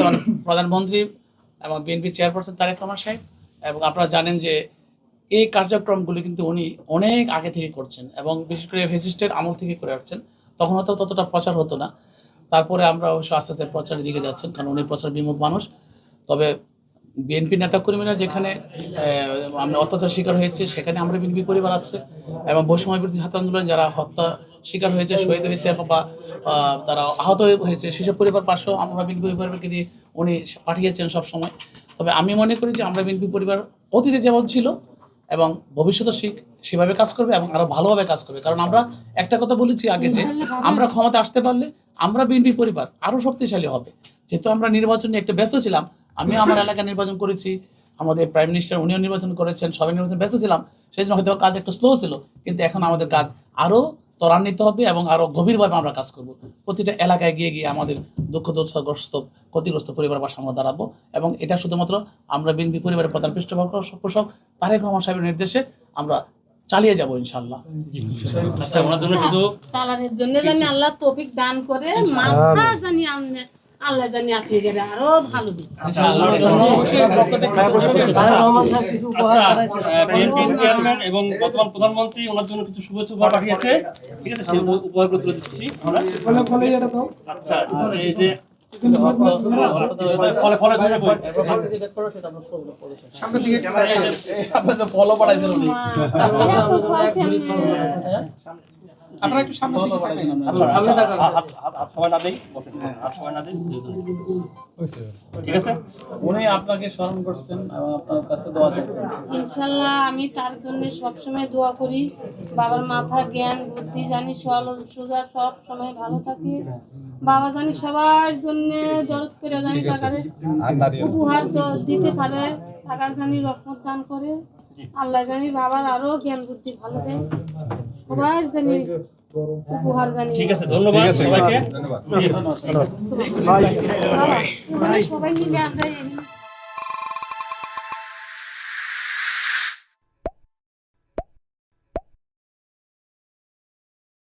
বর্তমান প্রধানমন্ত্রী এবং বিএনপি চেয়ারপারসন তারেক রহমান সাহেব, এবং আপনারা জানেন যে এই কার্যক্রমগুলি কিন্তু উনি অনেক আগে থেকে করছেন এবং বিশেষ করে ফ্যাসিস্টের আমল থেকে করে আসছেন। তখন হয়তো ততটা প্রচার হতো না, তারপরে আমরা অবশ্য আস্তে আস্তে প্রচারের দিকে যাচ্ছেন, কারণ উনি প্রচার বিমুখ মানুষ। তবে বিএনপি নেতাকর্মীরা যেখানে আমরা অত্যাচার শিকার হয়েছে সেখানে আমরা বিএনপি পরিবার আছে, এবং বৈষম্য বিরোধী ছাত্র আন্দোলন যারা হত্যা শিকার হয়েছে, শহীদ হয়েছে বা তারা আহত হয়েছে, সেসব পরিবার পাশেও আমরা বিএনপি পরিবারকে দিয়ে উনি পাঠিয়েছেন সব সময়। তবে আমি মনে করি যে আমরা বিএনপি পরিবার অতীতে যেমন ছিল এবং ভবিষ্যতে সেভাবে কাজ করবে এবং আরো ভালোভাবে কাজ করবে। কারণ আমরা একটা কথা বলেছি আগে যে আমরা ক্ষমতা আসতে পারলে আমরা বিএনপি পরিবার আরো শক্তিশালী হবে। যেহেতু আমরা নির্বাচনে একটু ব্যস্ত ছিলাম, আমি আমার এলাকায় নির্বাচন করেছি, আমাদের প্রাইম মিনিস্টার উনিও নির্বাচন করেছেন, সবাই নির্বাচন ব্যস্ত ছিলাম, সেই জন্য হয়তো কাজ একটু স্লো ছিল। কিন্তু এখন আমাদের কাজ আরো ত্বরান্বিত হবে এবং আরো গভীরভাবে আমরা কাজ করব। প্রতিটা এলাকায় গিয়ে গিয়ে আমাদের দুঃখ দুর্দশাগ্রস্ত ক্ষতিগ্রস্ত পরিবার পাশে আমরা দাঁড়াবো, এবং এটা শুধুমাত্র আমরা বিএনপি পরিবারের প্রধান পৃষ্ঠপোষক তারেক রহমান সাহেবের নির্দেশে আমরা চালিয়ে যাব ইনশাআল্লাহ। আচ্ছা, ওনার জন্য কিছু চালানোর জন্য জানি আল্লাহ তৌফিক দান করে, মাথা জানি আল্লাহ জানি আপনি আরো ভালো দিন। আচ্ছা, বিএনপি চেয়ারম্যান এবং বর্তমান প্রধানমন্ত্রী ওনার জন্য কিছু শুভেচ্ছা উপহার পাঠিয়েছে, ঠিক আছে? সেই উপহারগুলো তুলে দিচ্ছি আমরা। আচ্ছা, এই যে ফলে ফলো পাঠাইছেন উনি, আপনারা একটু সামনে দিকে সবাই না দেই, সবাই না দেই, ঠিক আছে? উনি আপনাকে স্মরণ করছেন এবং আপনার কাছে দোয়া চাইছেন। ইনশাআল্লাহ আমি তার জন্য সবসময় দোয়া করি, বাবার মাথা জ্ঞান বুদ্ধি জানি সরল সোজা সব সময় ভালো থাকে। বাবা জানি সবার জন্য দরদ করে জানি টাকারে উপহার দিতে পারে, টাকার জানি রহমত দান করে। আল্লাহ জানি বাবার আরো জ্ঞান বুদ্ধি ভালো দেয়, সবার জানি উপহার জানি। ঠিক আছে, ধন্যবাদ সবাইকে। সবাই মিলে আমরা